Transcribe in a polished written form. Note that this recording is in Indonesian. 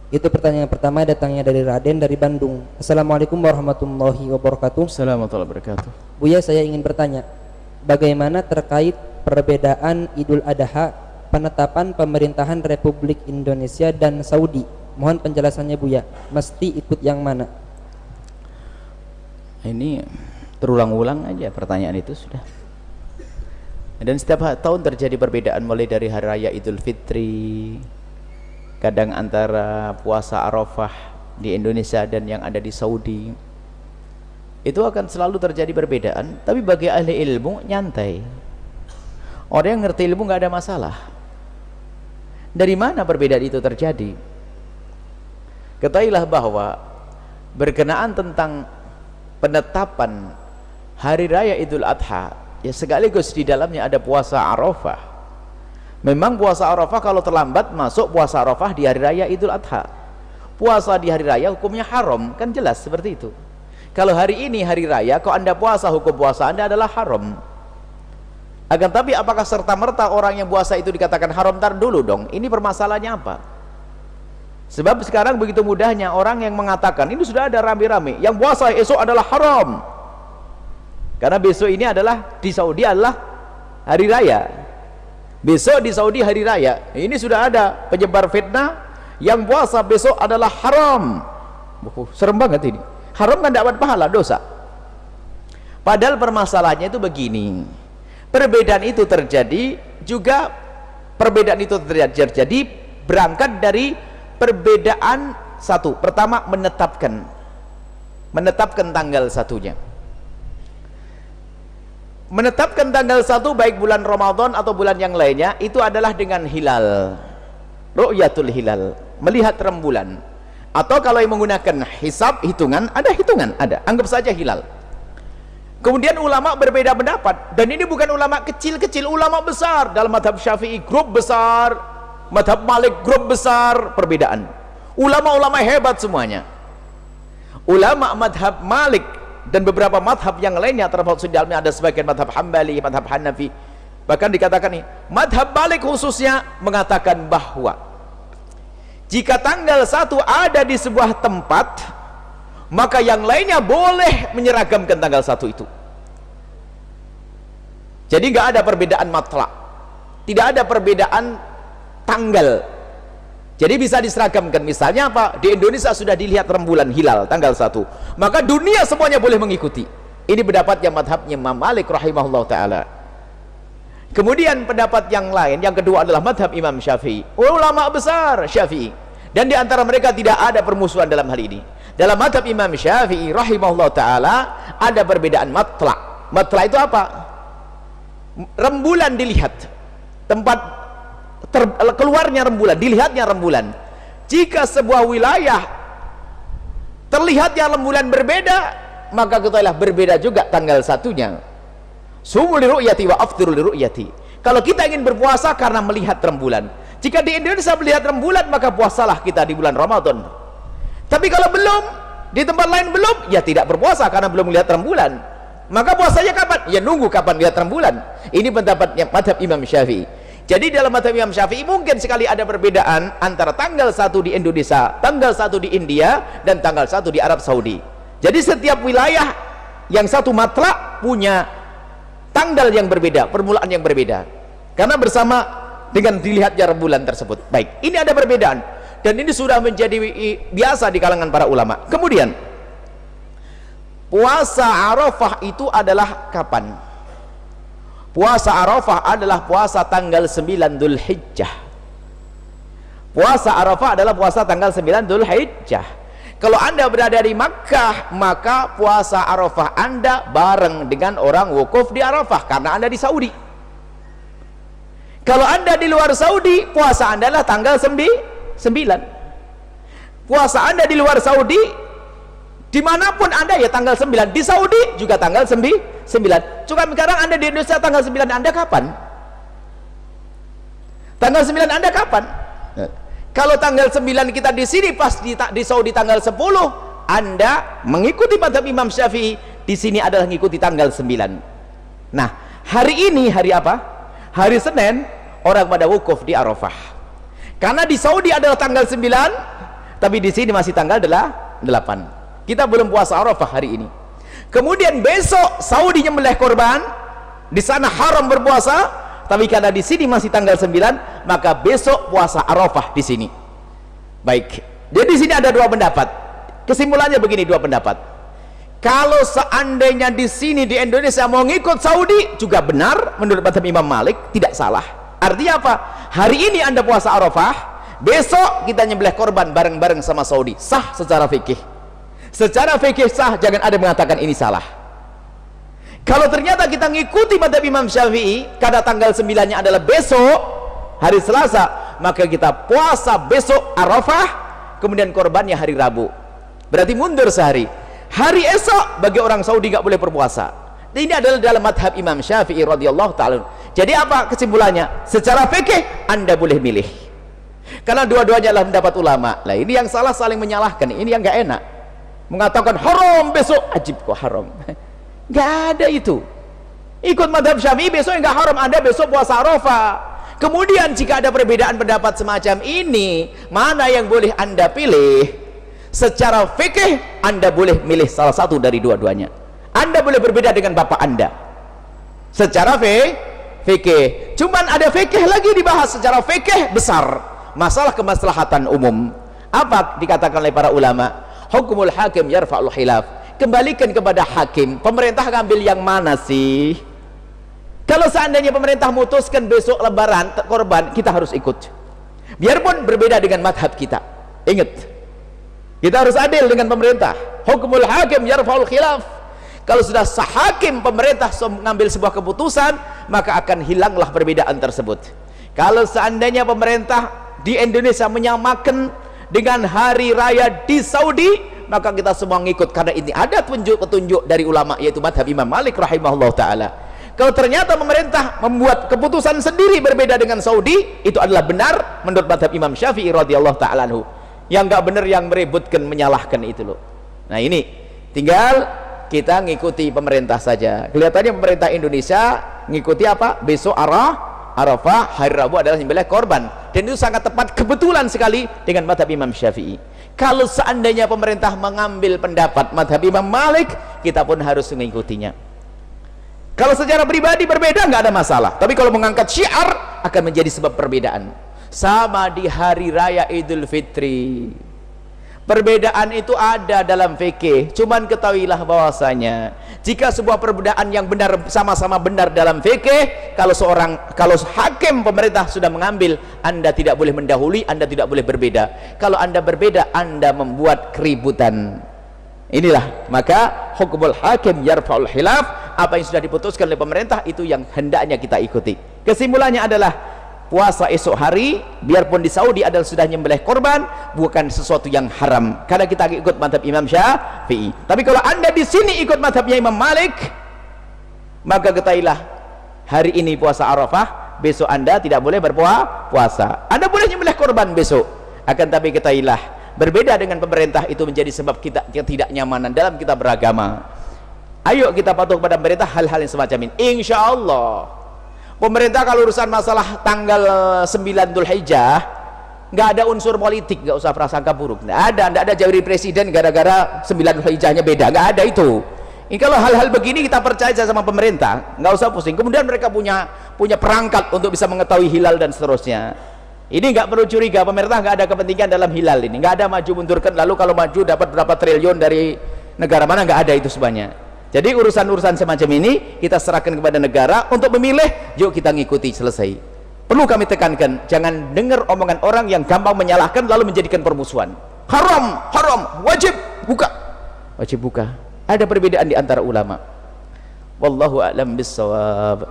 Itu pertanyaan pertama, datangnya dari Raden dari Bandung. Assalamualaikum warahmatullahi wabarakatuh. Assalamualaikum warahmatullahi wabarakatuh. Buya, saya ingin bertanya, bagaimana terkait perbedaan Idul Adha penetapan pemerintahan Republik Indonesia dan Saudi? Mohon penjelasannya Buya. Mesti ikut yang mana? Ini terulang-ulang aja pertanyaan itu sudah. Dan setiap tahun terjadi perbedaan, mulai dari hari raya Idul Fitri, kadang antara puasa Arafah di Indonesia dan yang ada di Saudi. Itu akan selalu terjadi perbedaan, tapi bagi ahli ilmu nyantai. Orang yang ngerti ilmu nggak ada masalah. Dari mana perbedaan itu terjadi? Ketahuilah bahwa berkenaan tentang penetapan hari raya Idul Adha, ya sekaligus di dalamnya ada puasa Arafah. Memang puasa Arafah kalau terlambat masuk puasa Arafah di hari raya Idul Adha. Puasa di hari raya hukumnya haram, kan jelas seperti itu. Kalau hari ini hari raya, kalau Anda puasa, hukum puasa Anda adalah haram. Akan tapi apakah serta-merta orang yang puasa itu dikatakan haram? Ntar dulu dong, ini permasalahannya apa? Sebab sekarang begitu mudahnya orang yang mengatakan, ini sudah ada rame-rame, yang puasa esok adalah haram. Karena besok ini adalah di Saudi adalah hari raya. Besok di Saudi hari raya. Ini sudah ada penyebar fitnah yang puasa besok adalah haram. Serem banget ini. Haram kan dapat pahala, dosa. Padahal permasalahannya itu begini. Perbedaan itu terjadi juga, perbedaan itu terjadi berangkat dari perbedaan satu. Pertama, menetapkan tanggal satunya. Menetapkan tanggal 1 baik bulan Ramadan atau bulan yang lainnya itu adalah dengan hilal, ru'yatul hilal, melihat rembulan. Atau kalau yang menggunakan hisab, hitungan, ada, anggap saja hilal. Kemudian ulama berbeda pendapat, dan ini bukan ulama kecil-kecil, ulama besar. Dalam madhab Syafi'i grup besar, madhab Malik grup besar, perbedaan. Ulama-ulama hebat semuanya. Ulama madhab Malik dan beberapa madhab yang lainnya, termasuk di dalamnya ada sebagian madhab Hambali, madhab Hanafi, bahkan dikatakan nih, madhab Malik khususnya mengatakan bahwa jika tanggal 1 ada di sebuah tempat, maka yang lainnya boleh menyeragamkan tanggal 1 itu. Jadi nggak ada perbedaan matla, tidak ada perbedaan tanggal. Jadi bisa diseragamkan. Misalnya apa? Di Indonesia sudah dilihat rembulan hilal tanggal 1, maka dunia semuanya boleh mengikuti. Ini pendapat yang madhabnya Imam Malik rahimahullah ta'ala. Kemudian pendapat yang lain, yang kedua adalah madhab Imam Syafi'i, ulama besar Syafi'i. Dan di antara mereka tidak ada permusuhan dalam hal ini. Dalam madhab Imam Syafi'i rahimahullah ta'ala ada perbedaan matla. Matla itu apa? Rembulan dilihat, tempat keluarnya rembulan, dilihatnya rembulan. Jika sebuah wilayah terlihatnya rembulan berbeda, maka ketahuilah berbeda juga tanggal 1-nya. Sumu li ru'yati wa aftiru li ru'yati. Kalau kita ingin berpuasa karena melihat rembulan, jika di Indonesia melihat rembulan, maka puasalah kita di bulan Ramadan. Tapi kalau belum, di tempat lain belum, ya tidak berpuasa karena belum melihat rembulan. Maka puasanya kapan? Ya nunggu kapan lihat rembulan. Ini pendapatnya madhab Imam Syafi'i. Jadi dalam madhab Imam Syafi'i mungkin sekali ada perbedaan antara tanggal 1 di Indonesia, tanggal 1 di India, dan tanggal 1 di Arab Saudi. Jadi setiap wilayah yang satu matla punya tanggal yang berbeda, permulaan yang berbeda, karena bersama dengan dilihatnya rembulan tersebut. Baik, ini ada perbedaan, dan ini sudah menjadi biasa di kalangan para ulama. Kemudian puasa Arafah itu adalah kapan? Puasa Arafah adalah puasa tanggal 9 Dzulhijjah. Puasa Arafah adalah puasa tanggal 9 Dzulhijjah. Kalau Anda berada di Makkah, maka puasa Arafah Anda bareng dengan orang wukuf di Arafah karena Anda di Saudi. Kalau Anda di luar Saudi, puasa Anda adalah tanggal 9. Puasa Anda di luar Saudi, dimanapun Anda ya tanggal 9. Di Saudi juga tanggal 9. Cuma sekarang Anda di Indonesia tanggal 9 Anda kapan? Tanggal 9 Anda kapan? Kalau tanggal 9 kita di sini, pas di Saudi tanggal 10, Anda mengikuti madhab Imam Syafi'i, di sini adalah mengikuti tanggal 9. Nah, hari ini hari apa? Hari Senin, orang pada wukuf di Arafah. Karena di Saudi adalah tanggal 9, tapi di sini masih tanggal 8. Kita belum puasa Arafah hari ini. Kemudian besok Saudi nyembelih korban, di sana haram berpuasa, tapi karena di sini masih tanggal 9, maka besok puasa Arafah di sini. Baik. Jadi di sini ada dua pendapat. Kesimpulannya begini, dua pendapat. Kalau seandainya di sini di Indonesia mau ngikut Saudi juga benar menurut mazhab Imam Malik, tidak salah. Artinya apa? Hari ini Anda puasa Arafah, besok kita nyembelih korban bareng-bareng sama Saudi, sah secara fikih. Secara fikih sah, jangan ada mengatakan ini salah. Kalau ternyata kita ngikuti mazhab Imam Syafi'i karena tanggal 9-nya adalah besok, hari Selasa, maka kita puasa besok Arafah, kemudian korbannya hari Rabu. Berarti mundur sehari. Hari esok bagi orang Saudi nggak boleh berpuasa. Ini adalah dalam madhab Imam Syafi'i radhiyallahu ta'ala. Jadi apa kesimpulannya? Secara fikih Anda boleh milih, karena dua-duanya adalah pendapat ulama. Lah ini yang salah saling menyalahkan, ini yang nggak enak, mengatakan haram besok, ajib kok haram. Nggak ada itu. Ikut madhab Syafi'i besok nggak haram, Anda besok puasa Arafah. Kemudian jika ada perbedaan pendapat semacam ini, mana yang boleh Anda pilih? Secara fikih Anda boleh milih salah satu dari dua-duanya. Anda boleh berbeda dengan bapak Anda secara fikih. Cuman ada fikih lagi dibahas secara fikih besar, masalah kemaslahatan umum. Apa dikatakan oleh para ulama? Hukumul hakim yarfa'ul khilaf. Kembalikan kepada hakim. Pemerintah ngambil yang mana sih? Kalau seandainya pemerintah memutuskan besok lebaran korban, kita harus ikut, biarpun berbeda dengan madhab kita. Ingat, kita harus adil dengan pemerintah. Hukumul hakim yarfa'ul khilaf. Kalau sudah sehakim pemerintah mengambil sebuah keputusan, maka akan hilanglah perbedaan tersebut. Kalau seandainya pemerintah di Indonesia menyamakan dengan hari raya di Saudi, maka kita semua ngikut, karena ini ada petunjuk dari ulama, yaitu madhab Imam Malik rahimahullah ta'ala. Kalau ternyata pemerintah membuat keputusan sendiri berbeda dengan Saudi, itu adalah benar menurut madhab Imam Syafi'i radhiyallahu ta'ala anhu. Yang nggak benar yang meributkan, menyalahkan itu loh. Nah ini tinggal kita ngikuti pemerintah saja. Kelihatannya pemerintah Indonesia ngikuti apa? Besok Arafah, hari Rabu adalah nyembelih korban, dan itu sangat tepat, kebetulan sekali dengan madhab Imam Syafi'i. Kalau seandainya pemerintah mengambil pendapat madhab Imam Malik, kita pun harus mengikutinya. Kalau secara pribadi berbeda nggak ada masalah, tapi kalau mengangkat syiar akan menjadi sebab perbedaan. Sama di hari raya Idul Fitri, perbedaan itu ada dalam fikih. Cuman ketahuilah bahwasanya jika sebuah perbedaan yang benar, sama-sama benar dalam fikih, kalau hakim pemerintah sudah mengambil, Anda tidak boleh mendahului, Anda tidak boleh berbeda. Kalau Anda berbeda, Anda membuat keributan. Inilah maka hukumul hakim yarfa'ul khilaf. Apa yang sudah diputuskan oleh pemerintah itu yang hendaknya kita ikuti. Kesimpulannya adalah puasa esok hari, biarpun di Saudi adalah sudah nyembelih korban, bukan sesuatu yang haram, karena kita ikut madhab Imam Syafi'i. Tapi kalau Anda di sini ikut madhabnya Imam Malik, maka ketahuilah hari ini puasa Arafah, besok Anda tidak boleh berpuasa. Anda boleh nyembelih korban besok, akan tapi ketahuilah berbeda dengan pemerintah itu menjadi sebab kita ketidaknyamanan dalam kita beragama. Ayo kita patuh kepada pemerintah hal-hal yang semacam ini. Insya Allah pemerintah kalau urusan masalah tanggal 9 Dzulhijjah nggak ada unsur politik, nggak usah prasangka buruk, nggak ada jari presiden gara-gara 9 Dzulhijjahnya beda, nggak ada itu. Ini kalau hal-hal begini kita percaya sama pemerintah, nggak usah pusing. Kemudian mereka punya perangkat untuk bisa mengetahui hilal dan seterusnya. Ini nggak perlu curiga, pemerintah nggak ada kepentingan dalam hilal ini, nggak ada maju mundurkan, lalu kalau maju dapat berapa triliun dari negara mana, nggak ada itu sebenarnya. Jadi urusan-urusan semacam ini kita serahkan kepada negara untuk memilih, yuk kita ngikuti, selesai. Perlu kami tekankan, jangan dengar omongan orang yang gampang menyalahkan lalu menjadikan permusuhan. Haram, wajib buka. Ada perbedaan di antara ulama. Wallahu a'lam bissawab.